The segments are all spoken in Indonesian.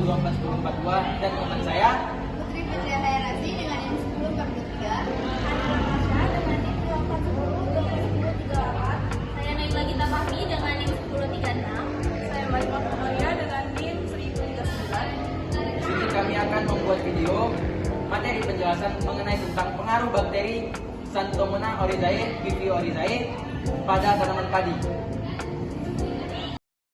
102442 dan teman saya Putri Fitria Hairasi dengan NIM 1043. Saya Naila Gita Fahmi dengan NIM 1036. Saya Maima Komaria dengan NIM 1039. di sini kami akan membuat video materi penjelasan mengenai tentang pengaruh bakteri Xanthomonas oryzae, Vivio oryzae pada tanaman padi.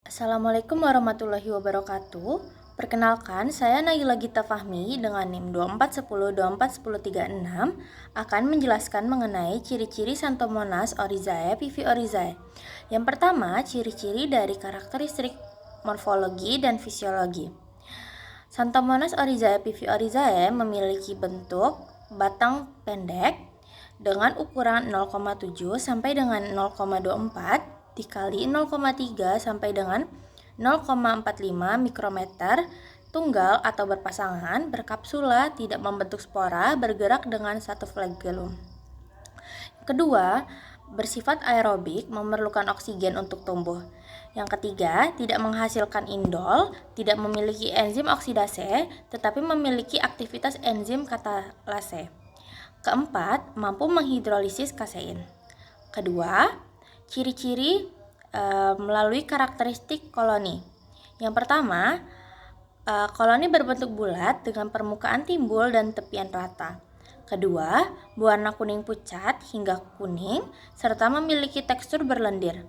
Assalamualaikum warahmatullahi wabarakatuh. Perkenalkan, saya Naila Gita Fahmi dengan NIM 2410241036 akan menjelaskan mengenai ciri-ciri Xanthomonas oryzae, Vivio oryzae. Yang pertama, ciri-ciri dari karakteristik morfologi dan fisiologi. Xanthomonas oryzae, Vivio oryzae memiliki bentuk batang pendek dengan ukuran 0,7 sampai dengan 0,24 dikali 0,3 sampai dengan 0,45 mikrometer, tunggal atau berpasangan, berkapsula, tidak membentuk spora, bergerak dengan satu flagellum. Kedua, bersifat aerobik, memerlukan oksigen untuk tumbuh. Yang ketiga, tidak menghasilkan indol, tidak memiliki enzim oksidase, tetapi memiliki aktivitas enzim katalase. Keempat, mampu menghidrolisis kasein. Kedua, ciri-ciri melalui karakteristik koloni. Yang pertama, koloni berbentuk bulat dengan permukaan timbul dan tepian rata. Kedua, berwarna kuning pucat hingga kuning serta memiliki tekstur berlendir.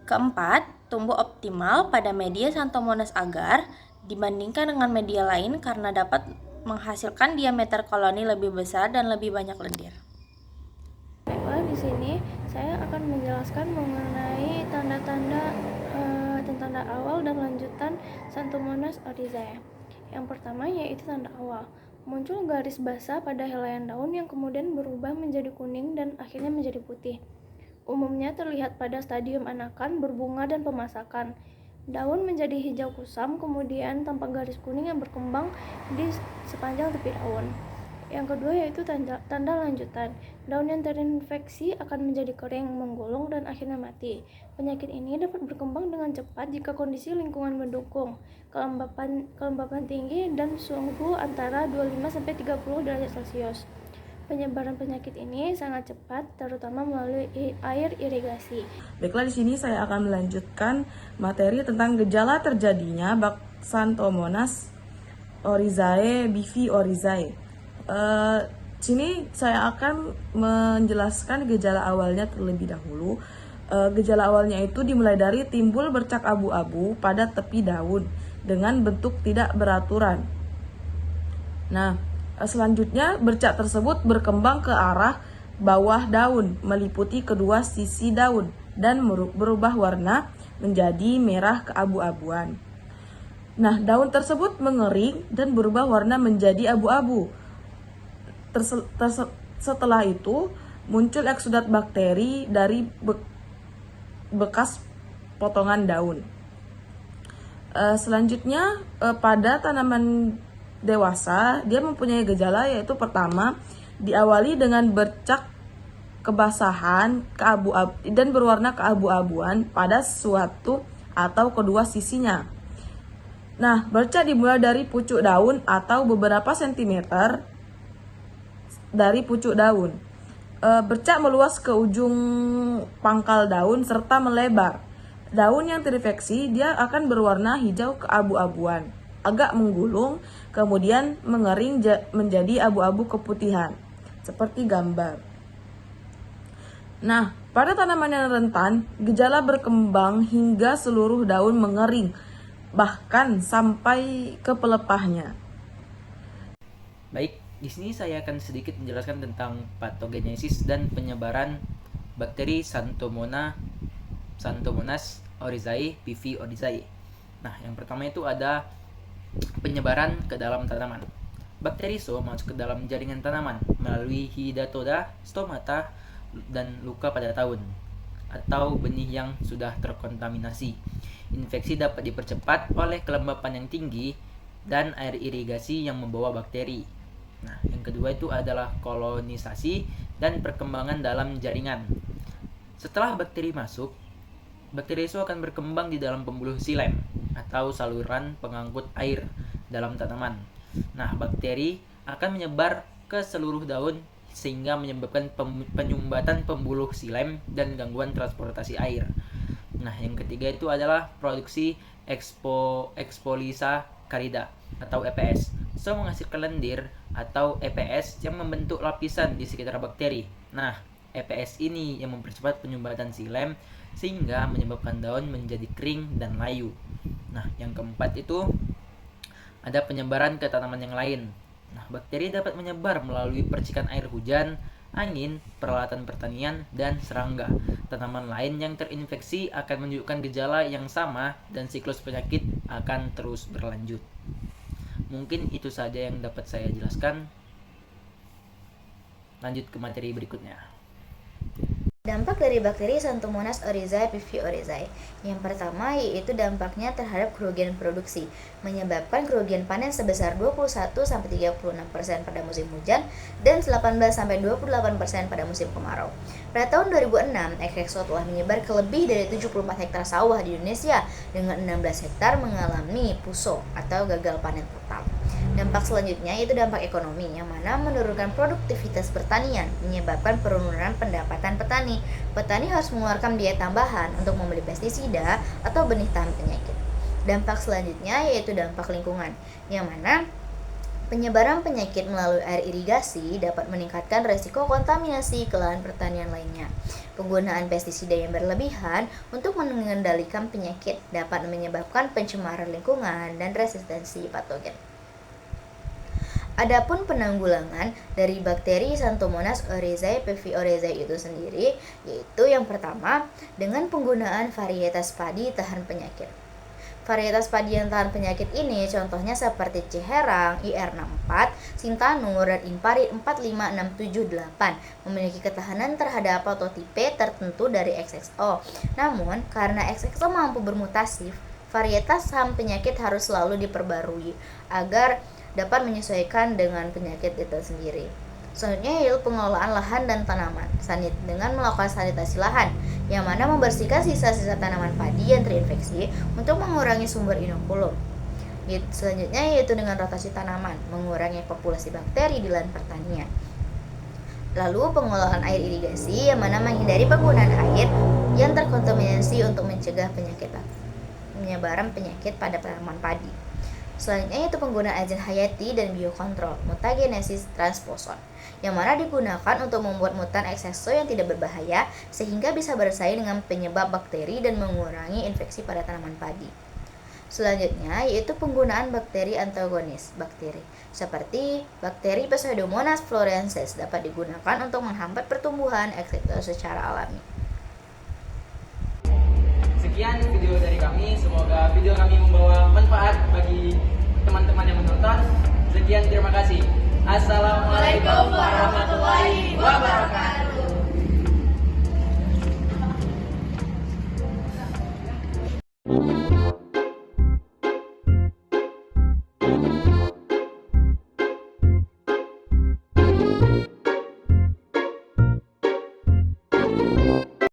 Keempat, tumbuh optimal pada media Xanthomonas agar dibandingkan dengan media lain karena dapat menghasilkan diameter koloni lebih besar dan lebih banyak lendir. Di sini saya akan menjelaskan mengenai tanda awal dan lanjutan Xanthomonas oryzae. Yang pertama yaitu tanda awal. Muncul garis basah pada helaian daun yang kemudian berubah menjadi kuning dan akhirnya menjadi putih. Umumnya terlihat pada stadium anakan, berbunga dan pemasakan. Daun menjadi hijau kusam, kemudian tampak garis kuning yang berkembang di sepanjang tepi daun. Yang kedua yaitu tanda lanjutan. Daun yang terinfeksi akan menjadi kering, menggulung, dan akhirnya mati. Penyakit ini dapat berkembang dengan cepat jika kondisi lingkungan mendukung, kelembapan tinggi, dan suhu antara 25-30 derajat Celcius. Penyebaran penyakit ini sangat cepat, terutama melalui air irigasi. Baiklah, di sini saya akan melanjutkan materi tentang gejala terjadinya Xanthomonas oryzae, Vivio oryzae. Sini saya akan menjelaskan gejala awalnya terlebih dahulu. Gejala awalnya itu dimulai dari timbul bercak abu-abu pada tepi daun dengan bentuk tidak beraturan. Nah, selanjutnya bercak tersebut berkembang ke arah bawah daun, meliputi kedua sisi daun dan berubah warna menjadi merah keabu-abuan. Nah, daun tersebut mengering dan berubah warna menjadi abu-abu. Setelah itu muncul eksudat bakteri dari bekas potongan daun. Selanjutnya pada tanaman dewasa dia mempunyai gejala yaitu pertama diawali dengan bercak kebasahan dan berwarna keabu-abuan pada suatu atau kedua sisinya. Nah, bercak dimulai dari pucuk daun atau beberapa sentimeter dari pucuk daun. Bercak meluas ke ujung pangkal daun serta melebar. Daun yang terinfeksi dia akan berwarna hijau keabu-abuan, agak menggulung, kemudian mengering menjadi abu-abu keputihan, seperti gambar. Nah, pada tanaman yang rentan, gejala berkembang hingga seluruh daun mengering, bahkan sampai ke pelepahnya. Baik, di sini saya akan sedikit menjelaskan tentang patogenesis dan penyebaran bakteri Xanthomonas oryzae, Vivio oryzae. Nah, yang pertama itu ada penyebaran ke dalam tanaman. Bakteri masuk ke dalam jaringan tanaman melalui hidatoda, stomata, dan luka pada daun atau benih yang sudah terkontaminasi. Infeksi dapat dipercepat oleh kelembapan yang tinggi dan air irigasi yang membawa bakteri. Nah, yang kedua itu adalah kolonisasi dan perkembangan dalam jaringan. Setelah bakteri masuk, bakteri itu akan berkembang di dalam pembuluh xilem. atau saluran pengangkut air dalam tanaman. Nah, bakteri akan menyebar ke seluruh daun sehingga menyebabkan penyumbatan pembuluh xilem dan gangguan transportasi air. Nah, yang ketiga itu adalah produksi expolisakarida atau EPS. Menghasilkan lendir atau EPS yang membentuk lapisan di sekitar bakteri. Nah, EPS ini yang mempercepat penyumbatan xilem sehingga menyebabkan daun menjadi kering dan layu. Nah, yang keempat itu ada penyebaran ke tanaman yang lain. Nah, bakteri dapat menyebar melalui percikan air hujan, angin, peralatan pertanian, dan serangga. Tanaman lain yang terinfeksi akan menunjukkan gejala yang sama dan siklus penyakit akan terus berlanjut. Mungkin itu saja yang dapat saya jelaskan. Lanjut ke materi berikutnya. Dampak dari bakteri Xanthomonas oryzae PV oryzae. Yang pertama yaitu dampaknya terhadap kerugian produksi, menyebabkan kerugian panen sebesar 21-36% pada musim hujan dan 18-28% pada musim kemarau. Pada tahun 2006, XXO telah menyebar ke lebih dari 74 hektar sawah di Indonesia dengan 16 hektar mengalami puso atau gagal panen total. Dampak selanjutnya yaitu dampak ekonomi, yang mana menurunkan produktivitas pertanian, menyebabkan penurunan pendapatan petani. Petani harus mengeluarkan biaya tambahan untuk membeli pestisida atau benih tahan penyakit. Dampak selanjutnya yaitu dampak lingkungan, yang mana penyebaran penyakit melalui air irigasi dapat meningkatkan resiko kontaminasi ke lahan pertanian lainnya. Penggunaan pestisida yang berlebihan untuk mengendalikan penyakit dapat menyebabkan pencemaran lingkungan dan resistensi patogen. Adapun penanggulangan dari bakteri Xanthomonas oryzae PV oryzae itu sendiri, yaitu yang pertama dengan penggunaan varietas padi tahan penyakit. Varietas padi yang tahan penyakit ini contohnya seperti Ciherang, IR64, Sintanur, dan Impari 45678 memiliki ketahanan terhadap patotipe tertentu dari XXO. Namun, karena XXO mampu bermutasi, varietas tahan penyakit harus selalu diperbarui agar dapat menyesuaikan dengan penyakit itu sendiri. Selanjutnya yaitu pengelolaan lahan dan tanaman dengan melakukan sanitasi lahan, yang mana membersihkan sisa-sisa tanaman padi yang terinfeksi untuk mengurangi sumber inokulum. Selanjutnya yaitu dengan rotasi tanaman, mengurangi populasi bakteri di lahan pertanian. Lalu pengelolaan air irigasi, yang mana menghindari penggunaan air yang terkontaminasi untuk mencegah penyebaran penyakit pada tanaman padi. Selanjutnya yaitu penggunaan agen hayati dan biokontrol, mutagenesis transposon, yang mana digunakan untuk membuat mutan XXO yang tidak berbahaya sehingga bisa bersaing dengan penyebab bakteri dan mengurangi infeksi pada tanaman padi. Selanjutnya yaitu penggunaan bakteri antagonis bakteri, seperti bakteri Pseudomonas florensis dapat digunakan untuk menghambat pertumbuhan XXO secara alami. Sekian video dari kami, semoga video kami membawa manfaat bagi teman-teman yang menonton. Sekian, terima kasih. Assalamualaikum warahmatullahi wabarakatuh.